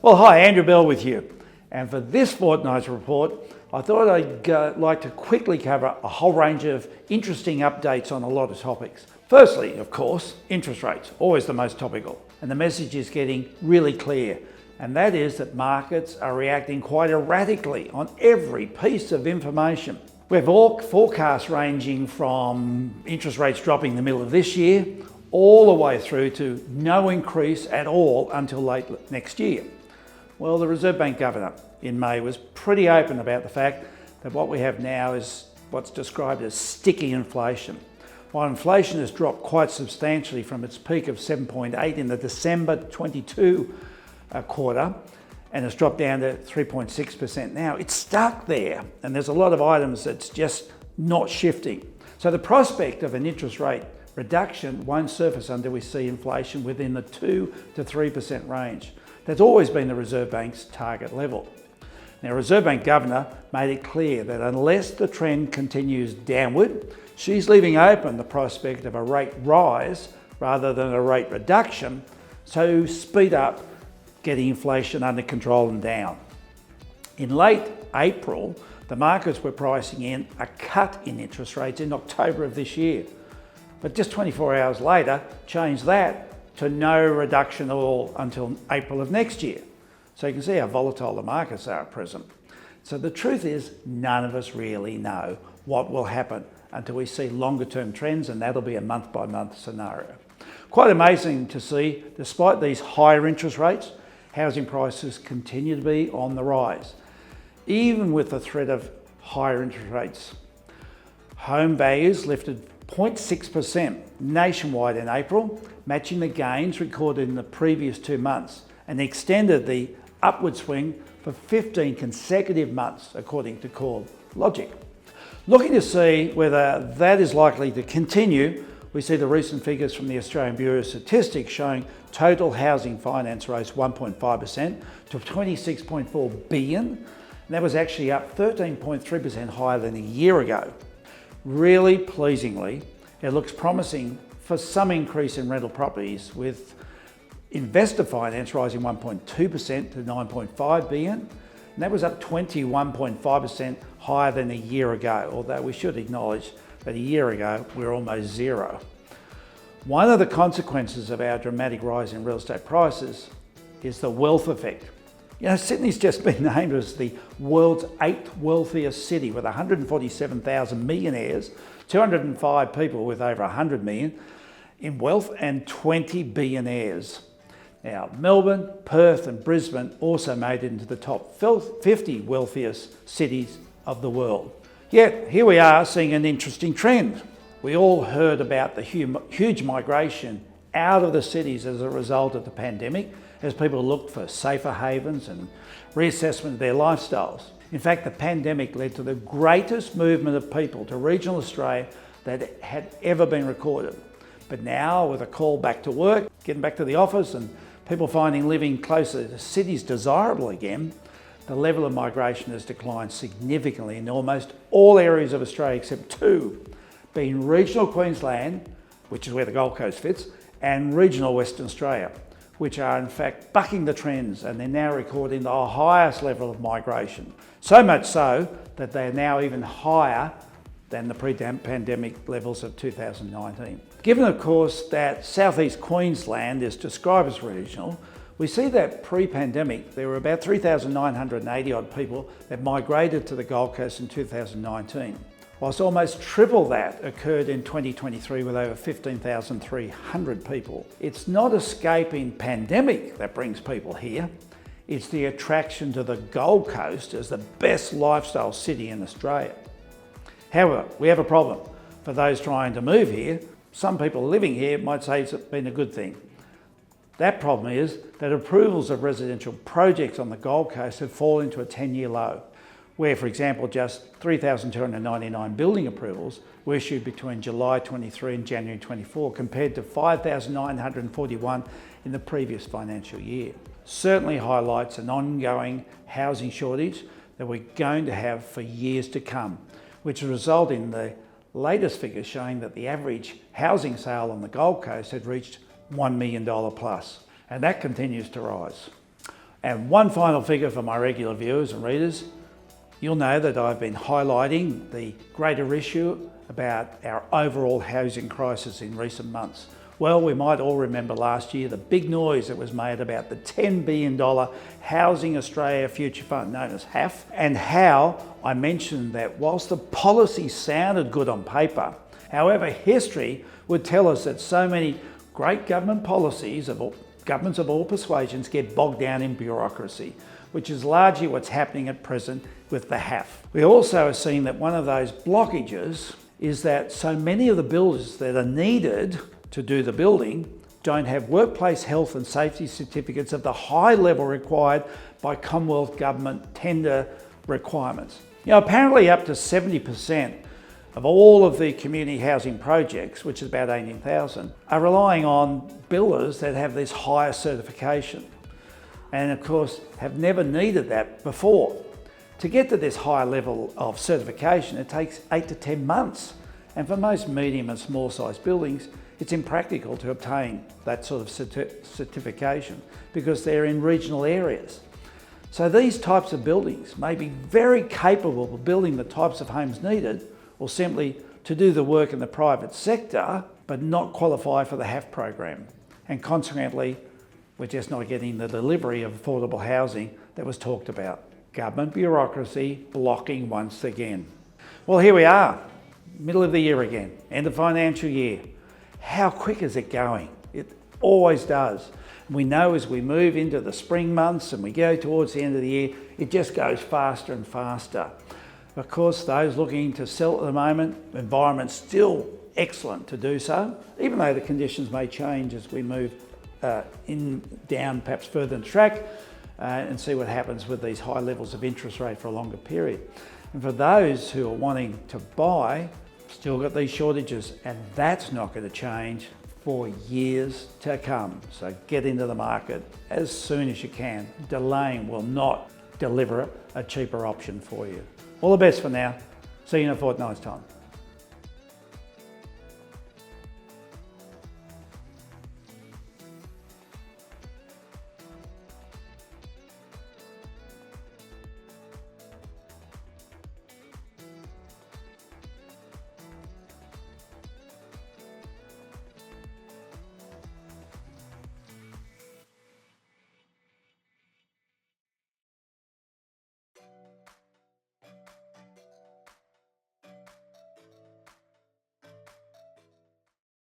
Well, hi, Andrew Bell with you. And for this fortnight's report, I thought I'd like to quickly cover a whole range of interesting updates on a lot of topics. Firstly, of course, interest rates, always the most topical. And the message is getting really clear. And that is that markets are reacting quite erratically on every piece of information. We have all forecasts ranging from interest rates dropping in the middle of this year, all the way through to no increase at all until late next year. Well, the Reserve Bank Governor in May was pretty open about the fact that what we have now is what's described as sticky inflation. While inflation has dropped quite substantially from its peak of 7.8 in the December 22 quarter, and it's dropped down to 3.6% now, it's stuck there, and there's a lot of items that's just not shifting. So the prospect of an interest rate reduction won't surface until we see inflation within the 2 to 3% range. That's always been the Reserve Bank's target level. Now, Reserve Bank Governor made it clear that unless the trend continues downward, she's leaving open the prospect of a rate rise rather than a rate reduction, so speed up getting inflation under control and down. In late April, the markets were pricing in a cut in interest rates in October of this year. But just 24 hours later, changed that to no reduction at all until April of next year. So you can see how volatile the markets are at present. So the truth is, none of us really know what will happen until we see longer term trends, and that'll be a month by month scenario. Quite amazing to see, despite these higher interest rates, housing prices continue to be on the rise, even with the threat of higher interest rates. Home values lifted 0.6% nationwide in April, matching the gains recorded in the previous 2 months, and extended the upward swing for 15 consecutive months, according to Core Logic. Looking to see whether that is likely to continue, we see the recent figures from the Australian Bureau of Statistics showing total housing finance rose 1.5% to $26.4 billion. And that was actually up 13.3% higher than a year ago. Really pleasingly, it looks promising for some increase in rental properties, with investor finance rising 1.2% to $9.5 billion. And that was up 21.5% higher than a year ago, although we should acknowledge that a year ago we were almost zero. One of the consequences of our dramatic rise in real estate prices is the wealth effect. You know, Sydney's just been named as the world's 8th wealthiest city, with 147,000 millionaires, 205 people with over 100 million in wealth, and 20 billionaires. Now, Melbourne, Perth and Brisbane also made it into the top 50 wealthiest cities of the world. Yet, here we are seeing an interesting trend. We all heard about the huge migration out of the cities as a result of the pandemic, as people looked for safer havens and reassessment of their lifestyles. In fact, the pandemic led to the greatest movement of people to regional Australia that had ever been recorded. But now, with a call back to work, getting back to the office, and people finding living closer to cities desirable again, the level of migration has declined significantly in almost all areas of Australia except two, being regional Queensland, which is where the Gold Coast fits, and regional Western Australia, which are in fact bucking the trends, and they're now recording the highest level of migration. So much so that they're now even higher than the pre-pandemic levels of 2019. Given, of course, that southeast Queensland is described as regional, we see that pre-pandemic there were about 3,980 odd people that migrated to the Gold Coast in 2019, whilst almost triple that occurred in 2023 with over 15,300 people. It's not escaping pandemic that brings people here, it's the attraction to the Gold Coast as the best lifestyle city in Australia. However, we have a problem. For those trying to move here, some people living here might say it's been a good thing. That problem is that approvals of residential projects on the Gold Coast have fallen to a 10-year low, where, for example, just 3,299 building approvals were issued between July 23 and January 24, compared to 5,941 in the previous financial year. Certainly highlights an ongoing housing shortage that we're going to have for years to come, which will result in the latest figures showing that the average housing sale on the Gold Coast had reached $1 million plus, and that continues to rise. And one final figure for my regular viewers and readers, you'll know that I've been highlighting the greater issue about our overall housing crisis in recent months. Well, we might all remember last year the big noise that was made about the $10 billion Housing Australia Future Fund, known as HAF, and how I mentioned that whilst the policy sounded good on paper, however, history would tell us that so many great government policies of governments of all persuasions get bogged down in bureaucracy, which is largely what's happening at present with the HAF. We also have seen that one of those blockages is that so many of the builders that are needed to do the building don't have workplace health and safety certificates of the high level required by Commonwealth government tender requirements. Apparently up to 70% of all of the community housing projects, which is about 18,000, are relying on builders that have this higher certification. And of course, have never needed that before. To get to this higher level of certification, it takes 8 to 10 months. And for most medium and small sized buildings, it's impractical to obtain that sort of certification because they're in regional areas. So these types of buildings may be very capable of building the types of homes needed, or simply to do the work in the private sector, but not qualify for the HAF program. And consequently, we're just not getting the delivery of affordable housing that was talked about. Government bureaucracy blocking once again. Well, here we are, middle of the year again, end of financial year. How quick is it going? It always does. We know as we move into the spring months and we go towards the end of the year, it just goes faster and faster. Of course, those looking to sell at the moment, the environment's still excellent to do so, even though the conditions may change as we move down perhaps further in the track and see what happens with these high levels of interest rate for a longer period. And for those who are wanting to buy, still got these shortages, and that's not going to change for years to come. So get into the market as soon as you can. Delaying will not deliver a cheaper option for you. All the best for now. See you in a fortnight's time.